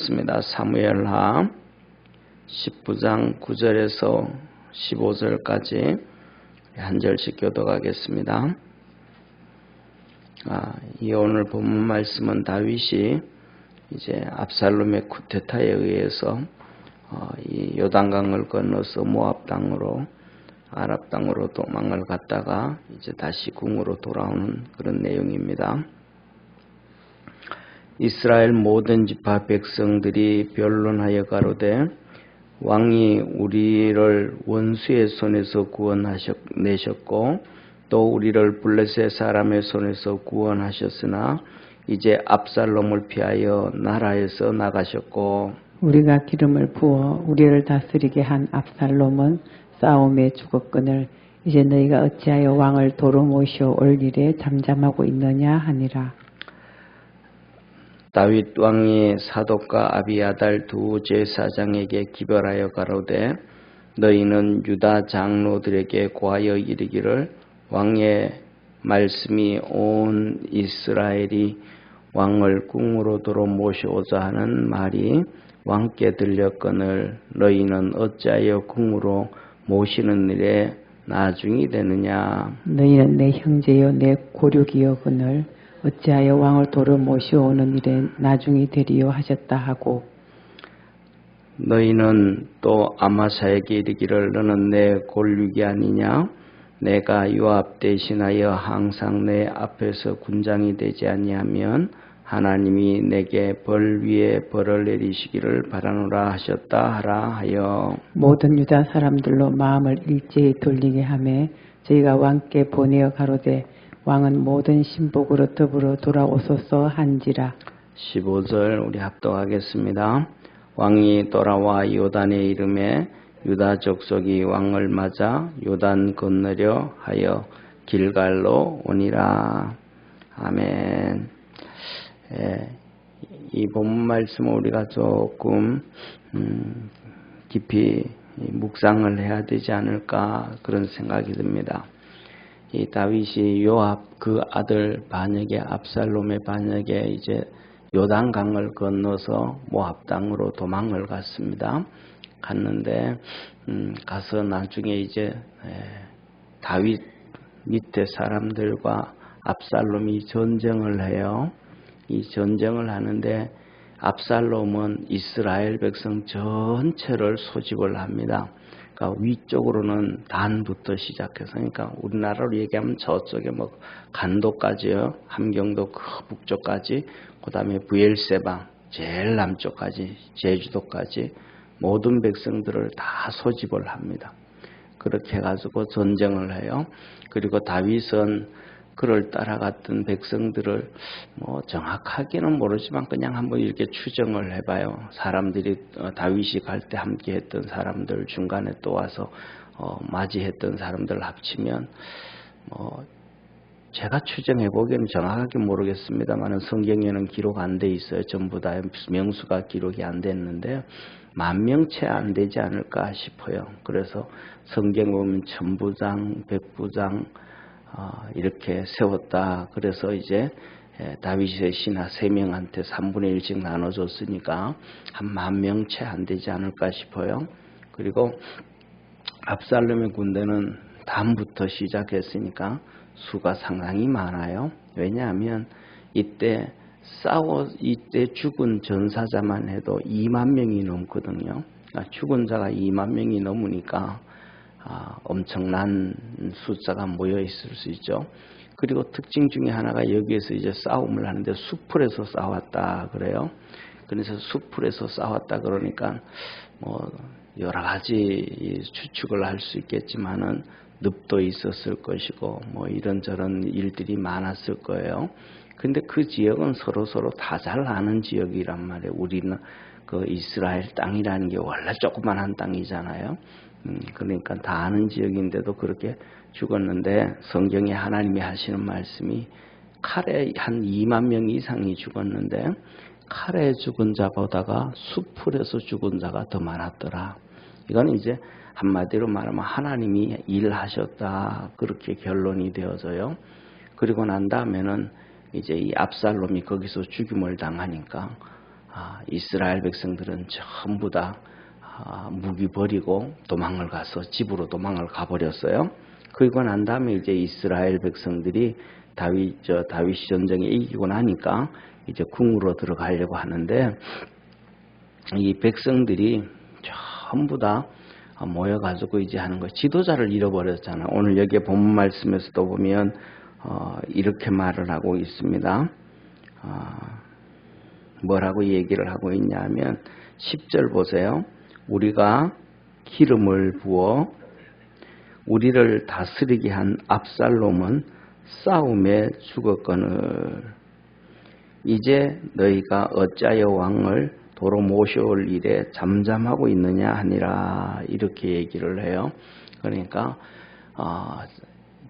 사무엘하 19장 9절에서 15절까지 한 절씩 교독하겠습니다. 이 오늘 본문 말씀은 다윗이 이제 압살롬의 쿠데타에 의해서 이 요단강을 건너서 모압 땅으로 아랍 땅으로 도망을 갔다가 이제 다시 궁으로 돌아오는 그런 내용입니다. 이스라엘 모든 지파 백성들이 변론하여 가로되 왕이 우리를 원수의 손에서 구원내셨고 또 우리를 블레셋 사람의 손에서 구원하셨으나 이제 압살롬을 피하여 나라에서 나가셨고 우리가 기름을 부어 우리를 다스리게 한 압살롬은 싸움에 죽었거늘 이제 너희가 어찌하여 왕을 도로 모셔 올 일에 잠잠하고 있느냐 하니라. 다윗 왕이 사독과 아비아달 두 제사장에게 기별하여 가로되 너희는 유다 장로들에게 고하여 이르기를 왕의 말씀이 온 이스라엘이 왕을 궁으로 도로 모셔오자 하는 말이 왕께 들렸거늘 너희는 어찌하여 궁으로 모시는 일에 나중이 되느냐. 너희는 내 형제여 내 고륙이여거늘 어찌하여 왕을 도로 모셔오는 일에 나중이 되리요 하셨다 하고 너희는 또 아마사에게 이르기를 너는 내 골육이 아니냐. 내가 요압 대신하여 항상 내 앞에서 군장이 되지 아니하면 하나님이 내게 벌 위에 벌을 내리시기를 바라노라 하셨다 하라 하여 모든 유다 사람들로 마음을 일제히 돌리게 하며 저희가 왕께 보내어 가로되 왕은 모든 신복으로 더불어 돌아오소서 한지라. 15절 우리 합독하겠습니다. 왕이 돌아와 요단에 이름에 유다 족속이 왕을 맞아 요단 건너려 하여 길갈로 오니라. 아멘. 이 본문 말씀을 우리가 조금 깊이 묵상을 해야 되지 않을까 그런 생각이 듭니다. 이 다윗이 요압 그 아들 반역의 압살롬의 반역에 이제 요단강을 건너서 모압 땅으로 도망을 갔습니다. 갔는데 가서 나중에 이제 다윗 밑에 사람들과 압살롬이 전쟁을 해요. 이 전쟁을 하는데 압살롬은 이스라엘 백성 전체를 소집을 합니다. 그러니까 위쪽으로는 단부터 시작해서 그러니까 우리나라로 얘기하면 저쪽에 뭐 간도까지요. 함경도 그 북쪽까지 그다음에 부엘세바 제일 남쪽까지 제주도까지 모든 백성들을 다 소집을 합니다. 그렇게 해가지고 전쟁을 해요. 그리고 다윗은 그를 따라갔던 백성들을 뭐 정확하게는 모르지만 그냥 한번 이렇게 추정을 해봐요. 사람들이 다윗이 갈 때 함께했던 사람들 중간에 또 와서 맞이했던 사람들 합치면 제가 추정해 보기에는 정확하게 모르겠습니다만 성경에는 기록 안 돼 있어요. 전부 다 명수가 기록이 안 됐는데 10,000명 채 안 되지 않을까 싶어요. 그래서 성경 보면 천부장, 백부장 이렇게 세웠다. 그래서 이제 다윗의 신하 3명한테 3분의 1씩 나눠줬으니까 한 10,000명 채 안 되지 않을까 싶어요. 그리고 압살롬의 군대는 담부터 시작했으니까 수가 상당히 많아요. 왜냐하면 이때 죽은 전사자만 해도 20,000명이 넘거든요. 그러니까 죽은 자가 20,000명이 넘으니까 엄청난 숫자가 모여 있을 수 있죠. 그리고 특징 중에 하나가 여기에서 이제 싸움을 하는데 수풀에서 싸웠다 그래요. 그래서 수풀에서 싸웠다 그러니까 뭐 여러 가지 추측을 할 수 있겠지만은 늪도 있었을 것이고 뭐 이런저런 일들이 많았을 거예요. 근데 그 지역은 서로 다 잘 아는 지역이란 말이에요. 우리는 그 이스라엘 땅이라는 게 원래 조그만한 땅이잖아요. 그러니까 다 아는 지역인데도 그렇게 죽었는데 성경에 하나님이 하시는 말씀이 칼에 한 20,000명 이상이 죽었는데 칼에 죽은 자보다가 수풀에서 죽은 자가 더 많았더라. 이거는 이제 한마디로 말하면 하나님이 일하셨다 그렇게 결론이 되어져요. 그리고 난 다음에는 이제 이 압살롬이 거기서 죽임을 당하니까 이스라엘 백성들은 전부 다 무기 버리고 도망을 가서 집으로 도망을 가버렸어요. 그리고 난 다음에 이제 이스라엘 백성들이 다윗이 전쟁에 이기고 나니까 이제 궁으로 들어가려고 하는데 이 백성들이 전부 다 모여가지고 이제 하는 거 지도자를 잃어버렸잖아. 오늘 여기 본문 말씀에서도 보면 이렇게 말을 하고 있습니다. 뭐라고 얘기를 하고 있냐면 10절 보세요. 우리가 기름을 부어 우리를 다스리게 한 압살롬은 싸움에 죽었거늘 이제 너희가 어찌하여 왕을 도로 모셔올 일에 잠잠하고 있느냐 하니라 이렇게 얘기를 해요. 그러니까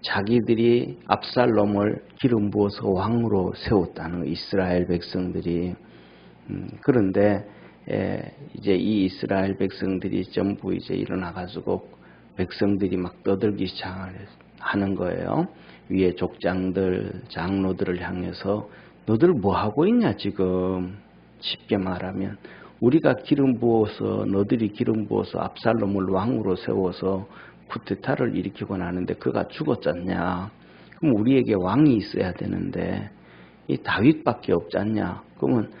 자기들이 압살롬을 기름 부어서 왕으로 세웠다는 이스라엘 백성들이 그런데 이제 이 이스라엘 백성들이 전부 이제 일어나가지고 백성들이 막 떠들기 시작하는 거예요. 위에 족장들, 장로들을 향해서 너들 뭐 하고 있냐 지금. 쉽게 말하면 우리가 기름 부어서 너들이 기름 부어서 압살롬을 왕으로 세워서 쿠데타를 일으키고 나는데 그가 죽었잖냐. 그럼 우리에게 왕이 있어야 되는데 이 다윗밖에 없잖냐. 그러면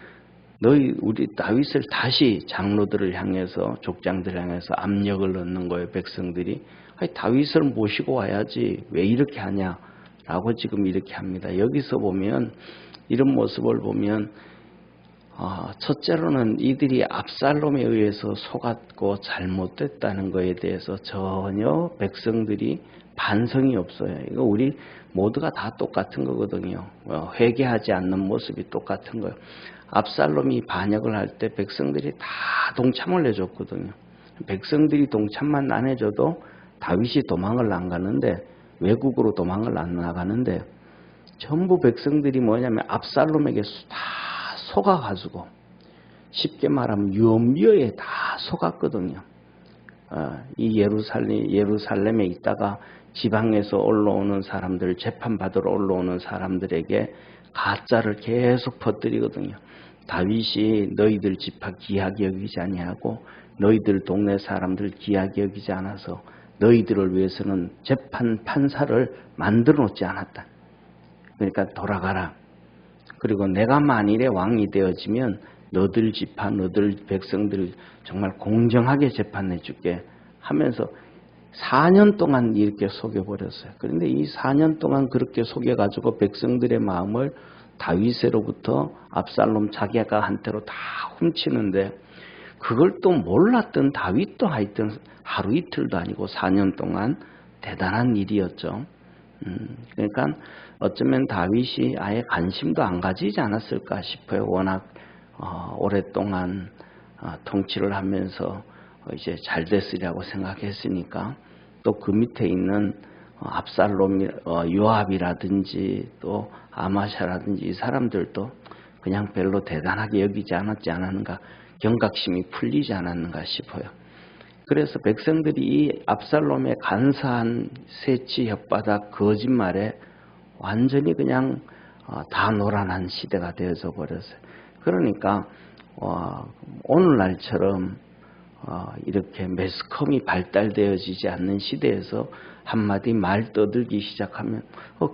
우리 다윗을 다시 장로들을 향해서 족장들을 향해서 압력을 넣는 거예요. 백성들이 다윗을 모시고 와야지 왜 이렇게 하냐라고 지금 이렇게 합니다. 여기서 보면 이런 모습을 보면 첫째로는 이들이 압살롬에 의해서 속았고 잘못됐다는 것에 대해서 전혀 백성들이 반성이 없어요. 이거 우리 모두가 다 똑같은 거거든요. 회개하지 않는 모습이 똑같은 거예요. 압살롬이 반역을 할 때 백성들이 다 동참을 해줬거든요. 백성들이 동참만 안 해줘도 다윗이 도망을 안 가는데 외국으로 도망을 안 나가는데 전부 백성들이 뭐냐면 압살롬에게 다 속아가지고 쉽게 말하면 유언비어에 다 속았거든요. 이 예루살렘에 있다가 지방에서 올라오는 사람들, 재판받으러 올라오는 사람들에게 가짜를 계속 퍼뜨리거든요. 다윗이 너희들 집합 귀하게 여기지 아니하고 너희들 동네 사람들 귀하게 여기지 않아서 너희들을 위해서는 판사를 만들어 놓지 않았다. 그러니까 돌아가라. 그리고 내가 만일에 왕이 되어지면 너들 집안, 너들 백성들을 정말 공정하게 재판해 줄게 하면서 4년 동안 이렇게 속여버렸어요. 그런데 이 4년 동안 그렇게 속여가지고 백성들의 마음을 다윗으로부터 압살롬 자기가 한테로 다 훔치는데 그걸 또 몰랐던 다윗도 하여튼 하루 이틀도 아니고 4년 동안 대단한 일이었죠. 그러니까 어쩌면 다윗이 아예 관심도 안 가지지 않았을까 싶어요. 워낙 오랫동안 통치를 하면서 이제 잘 됐으리라고 생각했으니까 또 그 밑에 있는 압살롬, 요압이라든지 또 아마샤라든지 이 사람들도 그냥 별로 대단하게 여기지 않았는가, 경각심이 풀리지 않았는가 싶어요. 그래서 백성들이 이 압살롬의 간사한 세치, 혓바닥, 거짓말에 완전히 그냥 다 노란한 시대가 되어져 버렸어요. 그러니까 오늘날처럼 이렇게 매스컴이 발달되어지지 않는 시대에서 한마디 말 떠들기 시작하면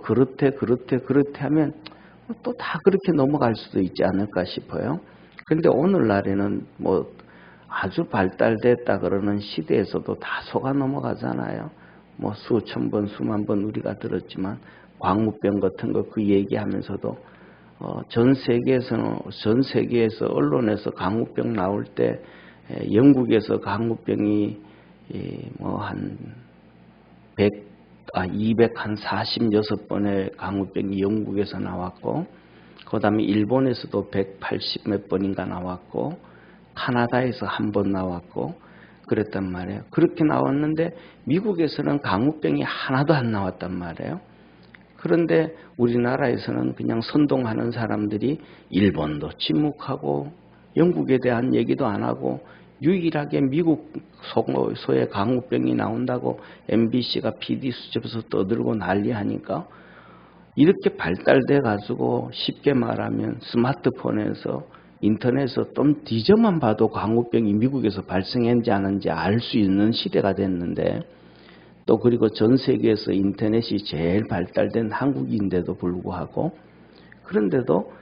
그렇대 하면 또 다 그렇게 넘어갈 수도 있지 않을까 싶어요. 그런데 오늘날에는 뭐 아주 발달됐다 그러는 시대에서도 다 속아 넘어가잖아요. 뭐 수천 번, 수만 번 우리가 들었지만 광우병 같은 거 그 얘기하면서도 전 세계에서 언론에서 광우병 나올 때 영국에서 광우병이 뭐 한 246번의 광우병이 영국에서 나왔고 그 다음에 일본에서도 180 몇 번인가 나왔고 카나다에서 한 번 나왔고 그랬단 말이에요. 그렇게 나왔는데 미국에서는 광우병이 하나도 안 나왔단 말이에요. 그런데 우리나라에서는 그냥 선동하는 사람들이 일본도 침묵하고 영국에 대한 얘기도 안 하고 유일하게 미국 소의 광우병이 나온다고 MBC가 PD 수첩에서 떠들고 난리하니까 이렇게 발달돼 가지고 쉽게 말하면 스마트폰에서 인터넷에서 좀 뒤져만 봐도 광우병이 미국에서 발생했는지 안 했는지 알 수 있는 시대가 됐는데, 또 그리고 전 세계에서 인터넷이 제일 발달된 한국인데도 불구하고, 그런데도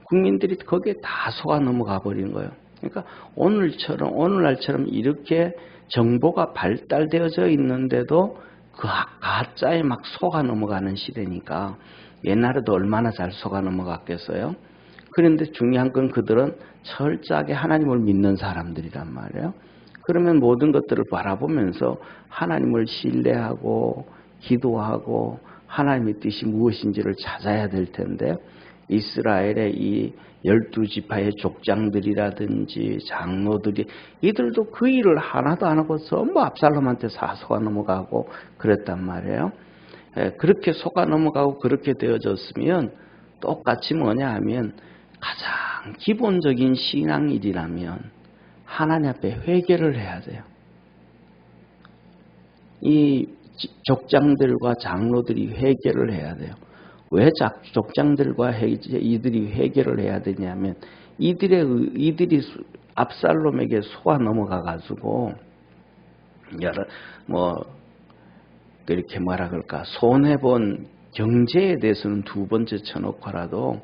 국민들이 거기에 다 속아 넘어가 버린 거예요. 그러니까 오늘날처럼 이렇게 정보가 발달되어져 있는데도 그 가짜에 막 속아 넘어가는 시대니까, 옛날에도 얼마나 잘 속아 넘어갔겠어요. 그런데 중요한 건 그들은 철저하게 하나님을 믿는 사람들이란 말이에요. 그러면 모든 것들을 바라보면서 하나님을 신뢰하고 기도하고 하나님의 뜻이 무엇인지를 찾아야 될 텐데, 이스라엘의 이 12지파의 족장들이라든지 장로들이 이들도 그 일을 하나도 안 하고 전부 압살롬한테 다 속아 넘어가고 그랬단 말이에요. 그렇게 속아 넘어가고 그렇게 되어졌으면 똑같이 뭐냐 하면, 가장 기본적인 신앙일이라면 하나님 앞에 회개를 해야 돼요. 이 족장들과 장로들이 회개를 해야 돼요. 왜 족장들과 이들이 회개를 해야 되냐면, 이들이 압살롬에게 속아 넘어가 가지고 이렇게 뭐라 그럴까, 손해본 경제에 대해서는 두 번째 쳐놓고라도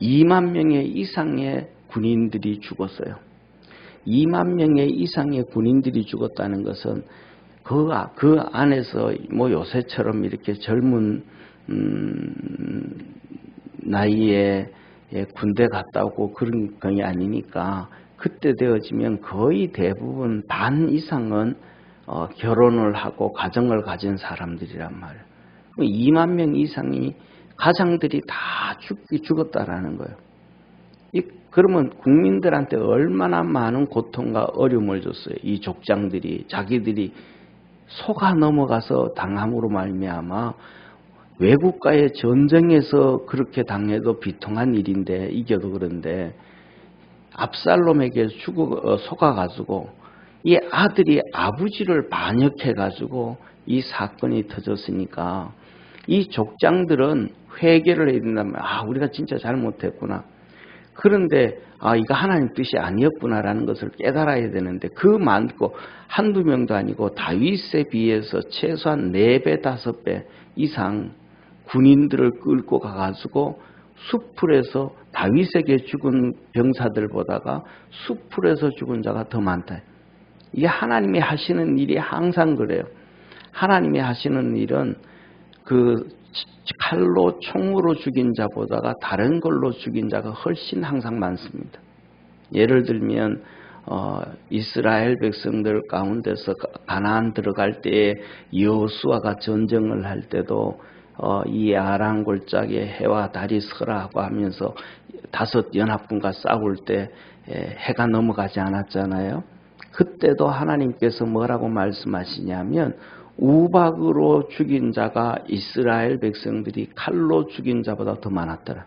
2만 명의 이상의 군인들이 죽었어요. 2만 명의 이상의 군인들이 죽었다는 것은 그 안에서 뭐 요새처럼 이렇게 젊은 나이에 군대 갔다 오고 그런 게 아니니까, 그때 되어지면 거의 대부분 반 이상은 결혼을 하고 가정을 가진 사람들이란 말이에요. 2만 명 이상이 가장들이 다 죽었다라는 거예요. 그러면 국민들한테 얼마나 많은 고통과 어려움을 줬어요. 이 족장들이 자기들이 속아 넘어가서 당함으로 말미암아, 외국과의 전쟁에서 그렇게 당해도 비통한 일인데 이겨도 그런데, 압살롬에게 속아가지고 이 아들이 아버지를 반역해가지고 이 사건이 터졌으니까, 이 족장들은 회개를 해야 된다면, 우리가 진짜 잘못했구나. 그런데 이거 하나님 뜻이 아니었구나라는 것을 깨달아야 되는데, 그 많고 한두 명도 아니고 다윗에 비해서 최소한 4배, 5배 이상 군인들을 끌고 가가지고 수풀에서, 다윗에게 죽은 병사들보다가 수풀에서 죽은 자가 더 많다. 이게 하나님이 하시는 일이 항상 그래요. 하나님이 하시는 일은 그 칼로 총으로 죽인 자보다가 다른 걸로 죽인 자가 훨씬 항상 많습니다. 예를 들면 이스라엘 백성들 가운데서 가나안 들어갈 때에 여호수아가 전쟁을 할 때도 이 아랑 골짜기에 해와 달이 서라고 하면서 5 연합군과 싸울 때 해가 넘어가지 않았잖아요. 그때도 하나님께서 뭐라고 말씀하시냐면, 우박으로 죽인 자가 이스라엘 백성들이 칼로 죽인 자보다 더 많았더라.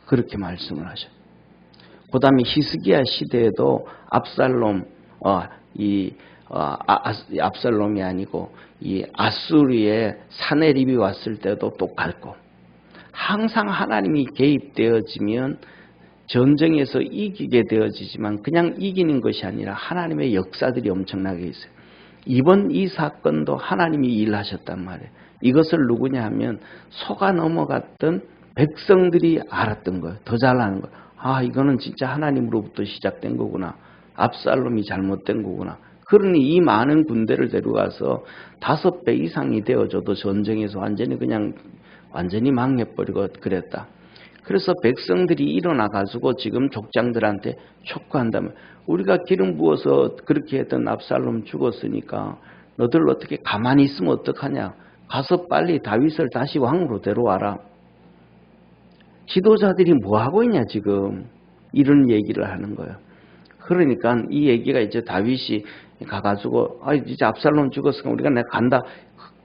그렇게 말씀을 하셔요. 그 다음에 히스기야 시대에도 압살롬이 아니고 이 아수르의 사네립이 왔을 때도 똑같고, 항상 하나님이 개입되어지면 전쟁에서 이기게 되어지지만 그냥 이기는 것이 아니라 하나님의 역사들이 엄청나게 있어요. 이번 이 사건도 하나님이 일하셨단 말이에요. 이것을 누구냐 하면 속아 넘어갔던 백성들이 알았던 거예요. 더 잘하는 거예요. 이거는 진짜 하나님으로부터 시작된 거구나. 압살롬이 잘못된 거구나. 그러니 이 많은 군대를 데려가서 5배 이상이 되어져도 전쟁에서 완전히 망해버리고 그랬다. 그래서 백성들이 일어나가지고 지금 족장들한테 촉구한다면, 우리가 기름 부어서 그렇게 했던 압살롬 죽었으니까 너들 어떻게 가만히 있으면 어떡하냐. 가서 빨리 다윗을 다시 왕으로 데려와라. 지도자들이 뭐하고 있냐 지금. 이런 얘기를 하는 거예요. 그러니까 이 얘기가 이제 다윗이 가가지고 이제 압살롬 죽었으니까 우리가 내가 간다.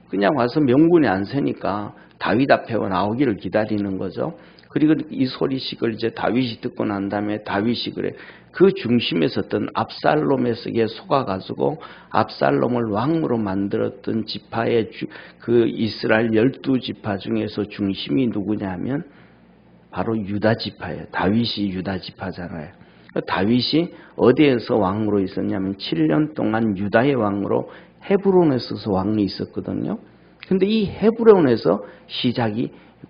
그냥 와서 명분이 안 서니까 다윗 앞에 나오기를 기다리는 거죠. 그리고 이 소리식을 이제 다윗이 듣고 난 다음에 다윗이 그래. 그 중심에 섰던 압살롬에게 속아가지고 압살롬을 왕으로 만들었던 지파의 그 이스라엘 12지파 중에서 중심이 누구냐면 바로 유다 지파예요. 다윗이 유다 지파잖아요. 다윗이 어디에서 왕으로 있었냐면 7년 동안 유다의 왕으로 헤브론에서 왕이 있었거든요. 근데 이 헤브론에서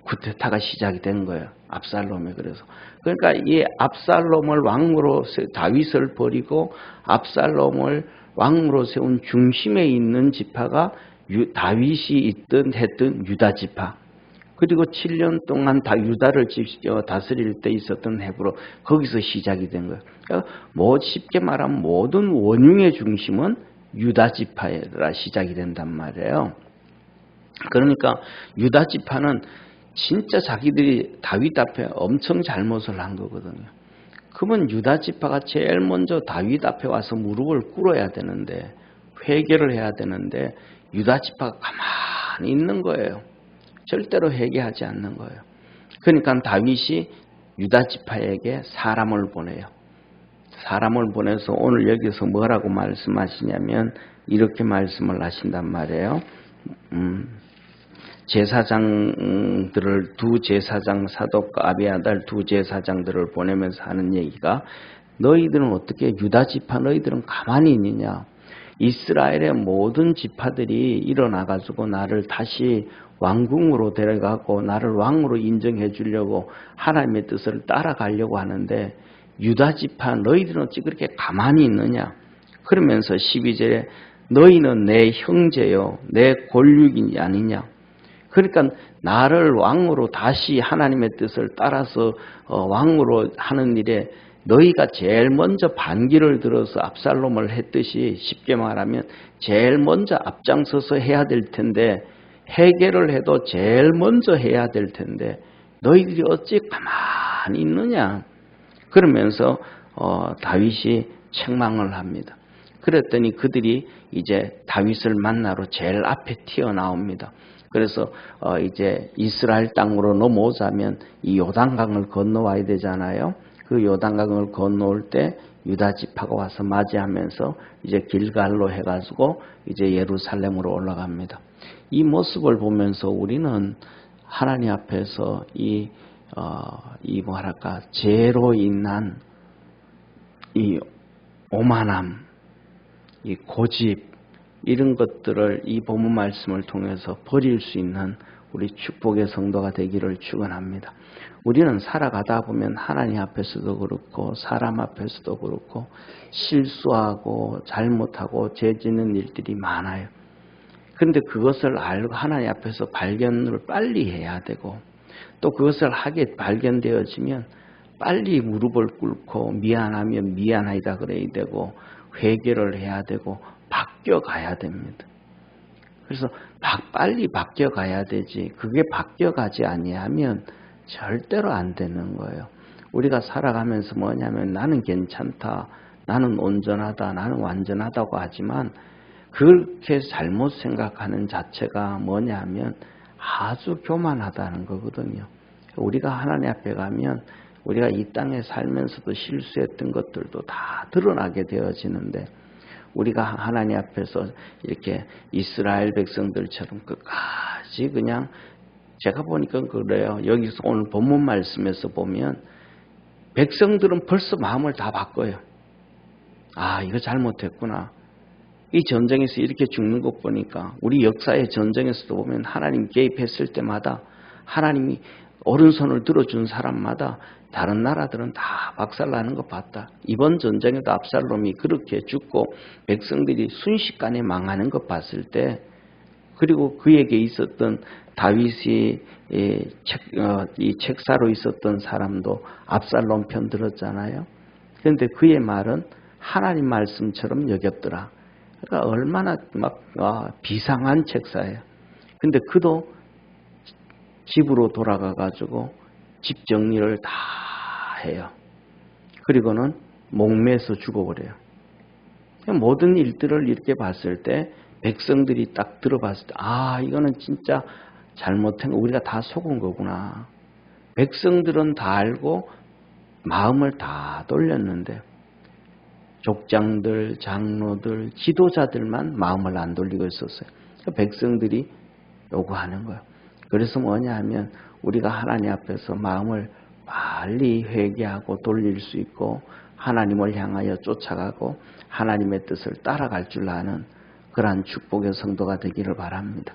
쿠데타가 시작이 된 거예요. 압살롬이. 그래서 그러니까 이 압살롬을 왕으로 다윗을 버리고 압살롬을 왕으로 세운 중심에 있는 지파가 다윗이 했던 유다 지파. 그리고 7년 동안 유다를 다스릴 때 있었던 헤브론, 거기서 시작이 된 거예요. 그러니까 쉽게 말하면 모든 원흉의 중심은 유다 지파라 시작이 된단 말이에요. 그러니까 유다 지파는 진짜 자기들이 다윗 앞에 엄청 잘못을 한 거거든요. 그러면 유다 지파가 제일 먼저 다윗 앞에 와서 무릎을 꿇어야 되는데, 회개를 해야 되는데 유다 지파가 가만히 있는 거예요. 절대로 회개하지 않는 거예요. 그러니까 다윗이 유다 지파에게 사람을 보내요. 사람을 보내서 오늘 여기서 뭐라고 말씀하시냐면 이렇게 말씀을 하신단 말이에요. 제사장들을, 두 제사장 사독과 아비아달 두 제사장들을 보내면서 하는 얘기가, 너희들은 어떻게 유다 지파 너희들은 가만히 있느냐. 이스라엘의 모든 지파들이 일어나가지고 나를 다시 왕궁으로 데려가고 나를 왕으로 인정해 주려고 하나님의 뜻을 따라가려고 하는데 유다 지파 너희들은 어찌 그렇게 가만히 있느냐. 그러면서 12절에 너희는 내 형제요 내 권육이 아니냐. 그러니까 나를 왕으로 다시 하나님의 뜻을 따라서 왕으로 하는 일에 너희가 제일 먼저 반기를 들어서 압살롬을 했듯이, 쉽게 말하면 제일 먼저 앞장서서 해야 될 텐데, 회개를 해도 제일 먼저 해야 될 텐데 너희들이 어찌 가만히 있느냐. 그러면서 다윗이 책망을 합니다. 그랬더니 그들이 이제 다윗을 만나러 제일 앞에 튀어나옵니다. 그래서 이제 이스라엘 땅으로 넘어오자면 이 요단강을 건너와야 되잖아요. 그 요단강을 건너올 때 유다 지파가 와서 맞이하면서 이제 길갈로 해가지고 이제 예루살렘으로 올라갑니다. 이 모습을 보면서 우리는 하나님 앞에서 죄로 인한 이 오만함, 이 고집, 이런 것들을 이 본문 말씀을 통해서 버릴 수 있는 우리 축복의 성도가 되기를 축원합니다. 우리는 살아가다 보면 하나님 앞에서도 그렇고 사람 앞에서도 그렇고 실수하고 잘못하고 죄 짓는 일들이 많아요. 그런데 그것을 알고 하나님 앞에서 발견을 빨리 해야 되고, 또 그것을 하게 발견되어지면 빨리 무릎을 꿇고 미안하면 미안하다 그래야 되고 회개를 해야 되고 바뀌어가야 됩니다. 그래서 빨리 바뀌어가야 되지, 그게 바뀌어가지 아니하면 절대로 안 되는 거예요. 우리가 살아가면서 뭐냐면 나는 괜찮다, 나는 온전하다, 나는 완전하다고 하지만 그렇게 잘못 생각하는 자체가 뭐냐면 아주 교만하다는 거거든요. 우리가 하나님 앞에 가면 우리가 이 땅에 살면서도 실수했던 것들도 다 드러나게 되어지는데, 우리가 하나님 앞에서 이렇게 이스라엘 백성들처럼 끝까지 그냥, 제가 보니까 그래요. 여기서 오늘 본문 말씀에서 보면 백성들은 벌써 마음을 다 바꿔요. 아, 이거 잘못했구나. 이 전쟁에서 이렇게 죽는 것 보니까, 우리 역사의 전쟁에서도 보면 하나님 개입했을 때마다 하나님이 오른손을 들어준 사람마다 다른 나라들은 다 박살나는 거 봤다. 이번 전쟁에도 압살롬이 그렇게 죽고 백성들이 순식간에 망하는 거 봤을 때, 그리고 그에게 있었던 다윗이 이 책사로 있었던 사람도 압살롬 편 들었잖아요. 그런데 그의 말은 하나님 말씀처럼 여겼더라. 그러니까 얼마나 비상한 책사예요. 근데 그도 집으로 돌아가가지고 집 정리를 다 해요. 그리고는 목매서 죽어버려요. 모든 일들을 이렇게 봤을 때 백성들이 딱 들어봤을 때, 아, 이거는 진짜 잘못한 거, 우리가 다 속은 거구나. 백성들은 다 알고 마음을 다 돌렸는데 족장들, 장로들, 지도자들만 마음을 안 돌리고 있었어요. 백성들이 요구하는 거예요. 그래서 뭐냐 하면 우리가 하나님 앞에서 마음을 빨리 회개하고 돌릴 수 있고 하나님을 향하여 쫓아가고 하나님의 뜻을 따라갈 줄 아는 그러한 축복의 성도가 되기를 바랍니다.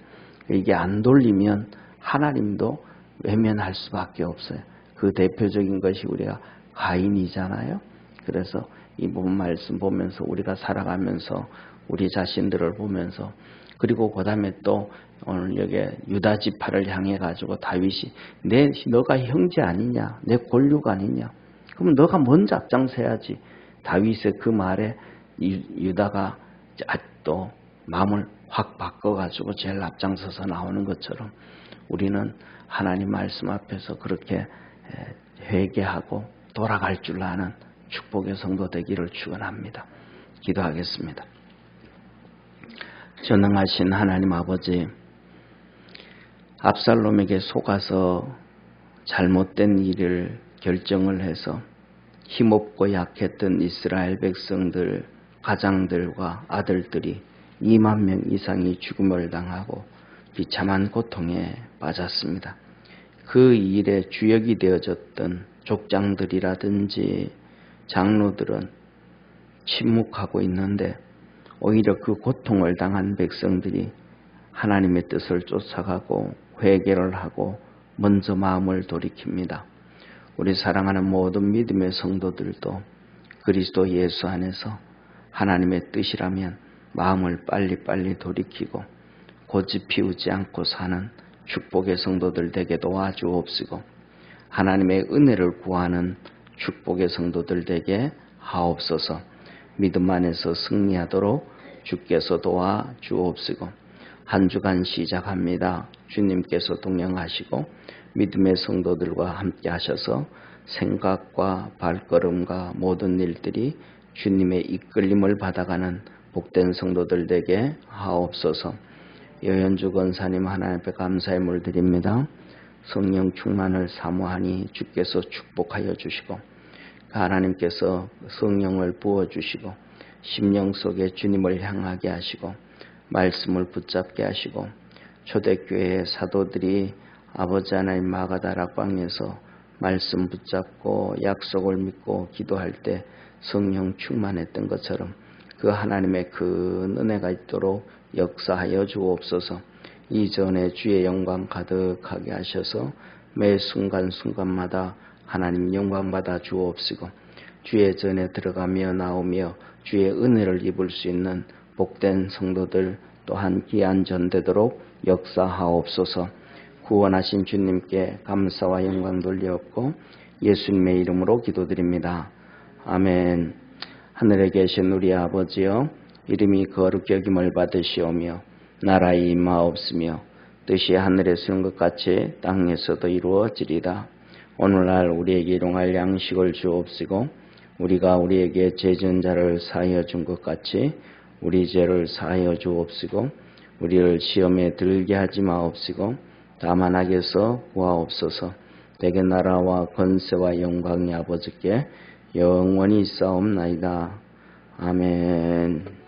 이게 안 돌리면 하나님도 외면할 수밖에 없어요. 그 대표적인 것이 우리가 가인이잖아요. 그래서 이 부분 말씀 보면서 우리가 살아가면서 우리 자신들을 보면서 그리고 그 다음에 또 오늘 여기 유다 지파를 향해 가지고 다윗이 너가 형제 아니냐, 내 골육 아니냐, 그럼 너가 먼저 앞장서야지. 다윗의 그 말에 유다가 또 마음을 확 바꿔가지고 제일 앞장서서 나오는 것처럼 우리는 하나님 말씀 앞에서 그렇게 회개하고 돌아갈 줄 아는 축복의 성도 되기를 축원합니다. 기도하겠습니다. 전능하신 하나님 아버지, 압살롬에게 속아서 잘못된 일을 결정을 해서 힘없고 약했던 이스라엘 백성들, 가장들과 아들들이 2만 명 이상이 죽음을 당하고 비참한 고통에 빠졌습니다. 그 일에 주역이 되어졌던 족장들이라든지 장로들은 침묵하고 있는데 오히려 그 고통을 당한 백성들이 하나님의 뜻을 쫓아가고 회개를 하고 먼저 마음을 돌이킵니다. 우리 사랑하는 모든 믿음의 성도들도 그리스도 예수 안에서 하나님의 뜻이라면 마음을 빨리빨리 돌이키고 고집 피우지 않고 사는 축복의 성도들 되게 도와주옵시고 하나님의 은혜를 구하는 축복의 성도들 되게 하옵소서. 믿음 안에서 승리하도록 주께서 도와주옵시고 한 주간 시작합니다. 주님께서 동행하시고 믿음의 성도들과 함께 하셔서 생각과 발걸음과 모든 일들이 주님의 이끌림을 받아가는 복된 성도들 되게 하옵소서. 여현주 권사님 하나님 앞에 감사의 물 드립니다. 성령 충만을 사모하니 주께서 축복하여 주시고 하나님께서 성령을 부어주시고 심령 속에 주님을 향하게 하시고 말씀을 붙잡게 하시고 초대교회의 사도들이 아버지 하나님 마가다라 광에서 말씀 붙잡고 약속을 믿고 기도할 때 성령 충만했던 것처럼 그 하나님의 그 은혜가 있도록 역사하여 주옵소서. 이전에 주의 영광 가득하게 하셔서 매 순간순간마다 하나님 영광 받아 주옵시고 주의 전에 들어가며 나오며 주의 은혜를 입을 수 있는 복된 성도들 또한 귀한 전되도록 역사하옵소서. 구원하신 주님께 감사와 영광 돌리옵고 예수님의 이름으로 기도드립니다. 아멘. 하늘에 계신 우리 아버지여, 이름이 거룩히 여김을 받으시오며 나라의 임하옵시며 뜻이 하늘에서 이룬 것 같이 땅에서도 이루어지리다. 오늘날 우리에게 일용할 양식을 주옵시고 우리가 우리에게 죄 지은 자를 사하여 준 것 같이 우리 죄를 사하여 주옵시고 우리를 시험에 들게 하지 마옵시고 다만 악에서 구하옵소서. 대개 나라와 권세와 영광이 아버지께 영원히 있사옵나이다. 아멘.